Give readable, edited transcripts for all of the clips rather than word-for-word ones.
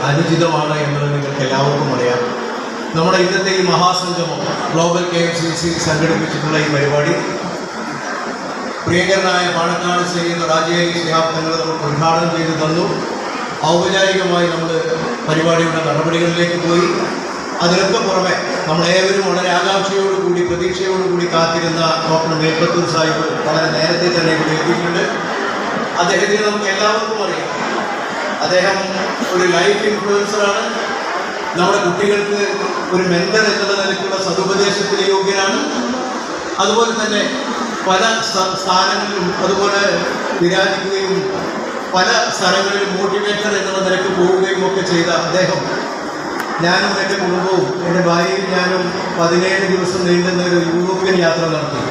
അനുചിതമാണ് എന്നത് നിങ്ങൾക്ക് എല്ലാവർക്കും അറിയാം. നമ്മുടെ ഇന്നത്തെ ഈ മഹാസംഗമം ഗ്ലോബൽ KMCC സംഘടിപ്പിച്ചിട്ടുള്ള ഈ പരിപാടി പ്രിയങ്കരനായ പാണക്കാട് സയ്യിദ് റാജിയലി ശിഹാബ് തങ്ങൾ നമുക്ക് ഉദ്ഘാടനം ചെയ്തു തന്നു. ഔപചാരികമായി നമ്മൾ പരിപാടിയുടെ നടപടികളിലേക്ക് പോയി. അതിനൊക്കെ പുറമെ നമ്മളേവരും വളരെ ആകാംക്ഷയോടുകൂടി പ്രതീക്ഷയോടുകൂടി കാത്തിരുന്ന ഡോക്ടർ മേൽപ്പത്തൂർ സാഹിബ് വളരെ നേരത്തെ തന്നെ ഇവിടെ എത്തിയിട്ടുണ്ട്. അദ്ദേഹത്തിന് നമുക്ക് എല്ലാവർക്കും അറിയാം, അദ്ദേഹം ഒരു ലൈഫ് ഇൻഫ്ലുവൻസറാണ്. നമ്മുടെ കുട്ടികൾക്ക് ഒരു മെന്റർ എന്നുള്ള നിലയ്ക്കുള്ള സതുപദേശത്തിന് യോഗ്യനാണ്. അതുപോലെ തന്നെ പല സ്ഥാനങ്ങളിലും അതുപോലെ വിരാജിക്കുകയും പല സ്ഥലങ്ങളിലും മോട്ടിവേറ്റർ എന്നുള്ള നിലയ്ക്ക് പോവുകയും ഒക്കെ ചെയ്ത അദ്ദേഹം, ഞാനും എൻ്റെ കുടുംബവും എൻ്റെ ഭാര്യയും ഞാനും 17 ദിവസം നീണ്ടുന്ന ഒരു യൂറോപ്യൻ യാത്ര നടത്തി.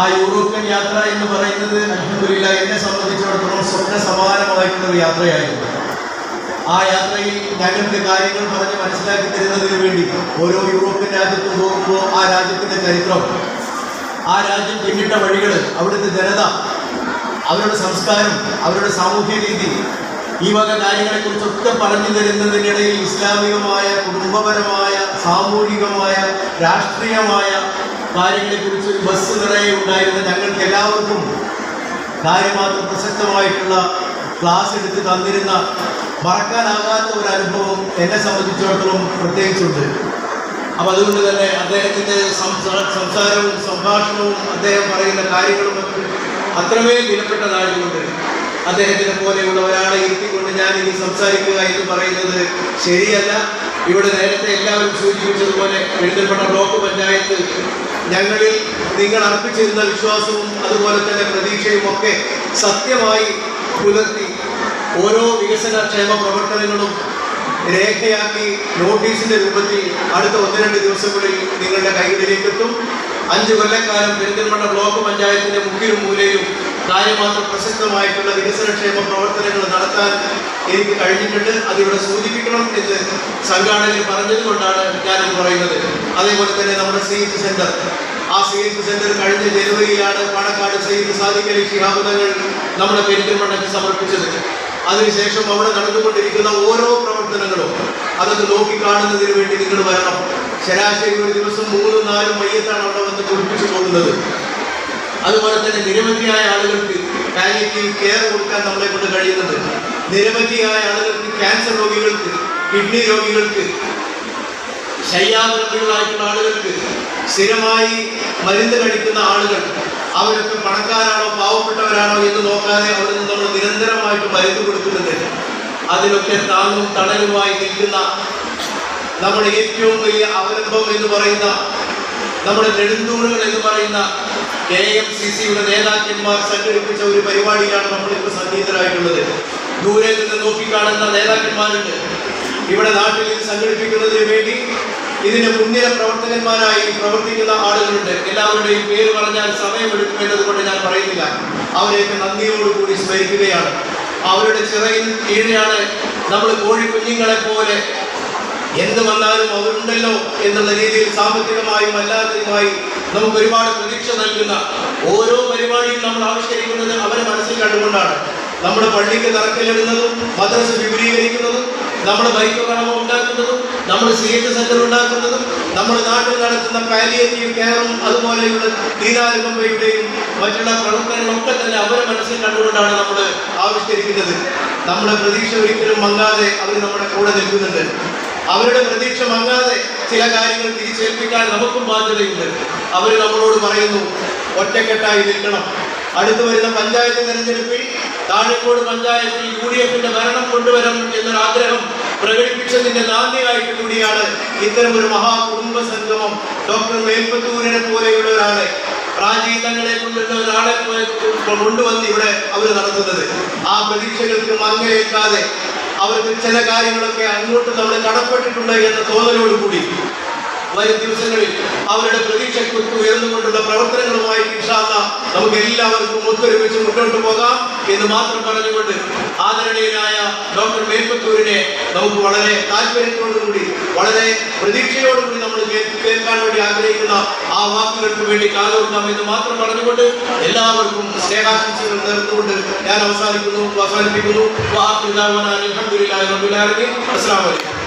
ആ യൂറോപ്യൻ യാത്ര എന്ന് പറയുന്നത് അൽഹംദുലില്ലാഹ് എന്നെ സംബന്ധിച്ചിടത്തോളം സ്വപ്ന സമാനമായിട്ടുള്ളൊരു യാത്രയായിരുന്നു. ആ യാത്രയിൽ ഞങ്ങൾക്ക് കാര്യങ്ങൾ പറഞ്ഞ് മനസ്സിലാക്കി തരുന്നതിന് വേണ്ടി ഓരോ യൂറോപ്യൻ രാജ്യത്തും പോകുമ്പോൾ ആ രാജ്യത്തിൻ്റെ ചരിത്രം, ആ രാജ്യം പിന്നിട്ട വഴികൾ, അവിടുത്തെ ജനത, അവരുടെ സംസ്കാരം, അവരുടെ സാമൂഹ്യ രീതി, ഈ വക കാര്യങ്ങളെക്കുറിച്ചൊക്കെ പറഞ്ഞു തരുന്നതിനിടയിൽ ഇസ്ലാമികമായ, കുടുംബപരമായ, സാമൂഹികമായ, രാഷ്ട്രീയമായ കാര്യങ്ങളെക്കുറിച്ച് ഒരു ബസ് നിറയെ ഉണ്ടായിരുന്ന ഞങ്ങൾക്ക് എല്ലാവർക്കും കാര്യമാത്രം പ്രസക്തമായിട്ടുള്ള ക്ലാസ് എടുത്ത് തന്നിരുന്ന മറക്കാനാകാത്ത ഒരു അനുഭവം എന്നെ സംബന്ധിച്ചിടത്തോളം പ്രത്യേകിച്ചുണ്ട്. അപ്പം അതുകൊണ്ട് തന്നെ അദ്ദേഹത്തിൻ്റെ സംസാരവും സംഭാഷണവും അദ്ദേഹം പറയുന്ന കാര്യങ്ങളും അത്രമേൽ വിലപ്പെട്ടതായതുകൊണ്ട് അദ്ദേഹത്തിനെ പോലെയുള്ള ഒരാളെ ഇരുത്തിക്കൊണ്ട് ഞാൻ ഇനി സംസാരിക്കുക എന്ന് പറയുന്നത് ശരിയല്ല. ഇവിടെ നേരത്തെ എല്ലാവരും സൂചിപ്പിച്ചതുപോലെ പെരിന്തൽമണ്ണ ബ്ലോക്ക് പഞ്ചായത്ത് ഞങ്ങളിൽ നിങ്ങൾ അർപ്പിച്ചിരുന്ന വിശ്വാസവും അതുപോലെ തന്നെ പ്രതീക്ഷയും ഒക്കെ സത്യമായി പുലർത്തി ഓരോ വികസന ക്ഷേമ പ്രവർത്തനങ്ങളും രേഖയാക്കി നോട്ടീസിന്റെ രൂപത്തിൽ അടുത്ത 1-2 ദിവസങ്ങളിൽ നിങ്ങളുടെ കൈകളിലേക്ക് എത്തും. 5 കൊല്ലക്കാലം പെരിന്തൽമണ്ണ ബ്ലോക്ക് പഞ്ചായത്തിന്റെ മുക്കിലും മൂലയിലും കാര്യമാത്രം പ്രസക്തമായിട്ടുള്ള വികസനക്ഷേമ പ്രവർത്തനങ്ങൾ നടത്താൻ എനിക്ക് കഴിഞ്ഞിട്ടുണ്ട്. അതിവിടെ സൂചിപ്പിക്കണം എന്ന് സംഘാടകർ പറഞ്ഞത് കൊണ്ടാണ് ഞാനിത് പറയുന്നത്. അതേപോലെ തന്നെ നമ്മുടെ CH സെന്റർ, ആ CH സെന്റർ കഴിഞ്ഞ ജനുവരിയിലാണ് പാണക്കാട് സയ്യിദ് സാദിഖ് അലി ശിഹാബ് തങ്ങൾ നമ്മുടെ പെരിന്തൽമണ്ണയ്ക്ക് സമർപ്പിച്ചത്. അതിനുശേഷം അവിടെ നടന്നുകൊണ്ടിരിക്കുന്ന ഓരോ പ്രവർത്തനങ്ങളും അതൊക്കെ നോക്കിക്കാണുന്നതിന് വേണ്ടി നിങ്ങൾ വരണം. ശരാശരി ഒരു ദിവസം 3-4 മയ്യത്താണ് അവിടെ വന്ന് കുളിപ്പിച്ചു പോകുന്നത്. അതുപോലെ തന്നെ നിരവധിയായ ആളുകൾക്ക് പാലിയേറ്റീവ് കെയർ കൊടുക്കാൻ നമ്മളെ കൊണ്ട് കഴിയുന്നത്. നിരവധിയായ ആളുകൾക്ക്, ക്യാൻസർ രോഗികൾക്ക്, കിഡ്നി രോഗികൾക്ക്, ശയ്യാവലംബികളായിട്ടുള്ള ആളുകൾക്ക്, സ്ഥിരമായി മരുന്ന് കഴിക്കുന്ന ആളുകൾ, അവരൊക്കെ പണക്കാരാണോ പാവപ്പെട്ടവരാണോ എന്ന് നോക്കാതെ അവിടെ നിന്ന് നമ്മൾ നിരന്തരമായിട്ട് മരുന്ന് കൊടുക്കുന്നുണ്ട്. അതിലൊക്കെ താങ്ങും തണലുമായി നിൽക്കുന്ന നമ്മുടെ ഏറ്റവും വലിയ അവലംബം എന്ന് പറയുന്ന, നമ്മുടെ നെടുന്തൂണുകൾ എന്ന് പറയുന്ന KMCCയുടെ നേതാക്കന്മാർ സംഘടിപ്പിച്ച ഒരു പരിപാടിയിലാണ് നമ്മളിപ്പോൾ സന്നിഹിതരായിട്ടുള്ളത്. ദൂരെ നിന്ന് നോക്കിക്കാണുന്ന നേതാക്കന്മാരുണ്ട്. ഇവിടെ നാട്ടിൽ ഇത് സംഘടിപ്പിക്കുന്നതിന് വേണ്ടി ഇതിന് മുൻനിര പ്രവർത്തകന്മാരായി പ്രവർത്തിക്കുന്ന ആളുകളുണ്ട്. എല്ലാവരുടെയും പേര് പറഞ്ഞാൽ സമയമെടുക്കുമെന്നത് കൊണ്ട് ഞാൻ പറയുന്നില്ല. അവരെയൊക്കെ നന്ദിയോടുകൂടി സ്മരിക്കുകയാണ്. അവരുടെ ചിറയിൽ കീഴെയാണ് നമ്മൾ കോഴിക്കുഞ്ഞുങ്ങളെ പോലെ എന്ത് വന്നാലും അവരുണ്ടല്ലോ എന്നുള്ള രീതിയിൽ സാമ്പത്തികമായും അല്ലാത്തതുമായി നമുക്ക് ഒരുപാട് പ്രതീക്ഷ നൽകുന്ന ഓരോ പരിപാടിയും നമ്മൾ ആവിഷ്കരിക്കുന്നത് അവരെ മനസ്സിൽ കണ്ടുകൊണ്ടാണ്. നമ്മുടെ പള്ളിക്ക് തറക്കല്ലിടുന്നതും മദ്രസ വിപുലീകരിക്കുന്നതും നമ്മൾ ബൈക്ക് കടമ ഉണ്ടാക്കുന്നതും നമ്മൾ CH സെന്റർ ഉണ്ടാക്കുന്നതും നമ്മൾ നാട്ടിൽ നടത്തുന്ന പാലിയേറ്റീവ് കെയറും അതുപോലെയുള്ള ദീനാനുകമ്പയുടെയും മറ്റുള്ള പ്രവർത്തനങ്ങളൊക്കെ തന്നെ അവരെ മനസ്സിൽ കണ്ടുകൊണ്ടാണ് നമ്മൾ ആവിഷ്കരിക്കുന്നത്. നമ്മുടെ പ്രതീക്ഷ ഒരിക്കലും മങ്ങാതെ അവർ നമ്മുടെ കൂടെ നിൽക്കുന്നുണ്ട്. അവരുടെ പ്രതീക്ഷ മങ്ങാതെ ചില കാര്യങ്ങൾ തിരിച്ചേൽപ്പിക്കാൻ നമുക്കും ബാധ്യതയുണ്ട്. അവർ നമ്മളോട് പറയുന്നു, ഒറ്റക്കെട്ടായി നിൽക്കണം. അടുത്തു വരുന്ന പഞ്ചായത്ത് തെരഞ്ഞെടുപ്പിൽ താഴെക്കോട് പഞ്ചായത്തിൽ UDFന്റെ ഭരണം കൊണ്ടുവരണം എന്നൊരാഗ്രഹം പ്രകടിപ്പിച്ചതിന്റെ നാന്ദിയായിട്ട് കൂടിയാണ് ഇത്തരമൊരു മഹാകുടുംബ സംഗമം ഡോക്ടർ മേൽപ്പത്തൂരിനെ പോലെയുള്ള ഒരാളെ, പ്രാചീനങ്ങളെ കൊണ്ടുള്ള ഒരാളെ കൊണ്ടുവന്ന് ഇവിടെ അവർ നടത്തുന്നത്. ആ പ്രതീക്ഷകൾക്ക് മങ്ങലേക്കാതെ അവർക്ക് ചില കാര്യങ്ങളൊക്കെ അങ്ങോട്ട് നമ്മൾ കടപ്പെട്ടിട്ടുണ്ട് എന്ന തോന്നലോടുകൂടി വരും ദിവസങ്ങളിൽ അവരുടെ പ്രതീക്ഷയ്ക്ക് ഉയർന്നുകൊണ്ടുള്ള പ്രവർത്തനങ്ങളുമായി ഇൻഷാ അല്ലാഹ് നമുക്ക് എല്ലാവർക്കും ഒത്തൊരുമിച്ച് മുന്നോട്ട് പോകാം എന്ന് മാത്രം പറഞ്ഞുകൊണ്ട് ആദരണീയനായ ഡോക്ടർ മേൽപ്പത്തൂരിനെ നമുക്ക് വളരെ താല്പര്യത്തോടുകൂടി വളരെ പ്രതീക്ഷയോടുകൂടി നമ്മൾ കേൾക്കാൻ വേണ്ടി ആഗ്രഹിക്കുന്ന ആ വാക്കുകൾക്ക് വേണ്ടി കാതോർക്കാം എന്ന് മാത്രം പറഞ്ഞുകൊണ്ട് എല്ലാവർക്കും സ്നേഹാശംസകൾ നേർന്നുകൊണ്ട് ഞാൻ അവസാനിപ്പിക്കുന്നു. അസ്സലാമു അലൈക്കും.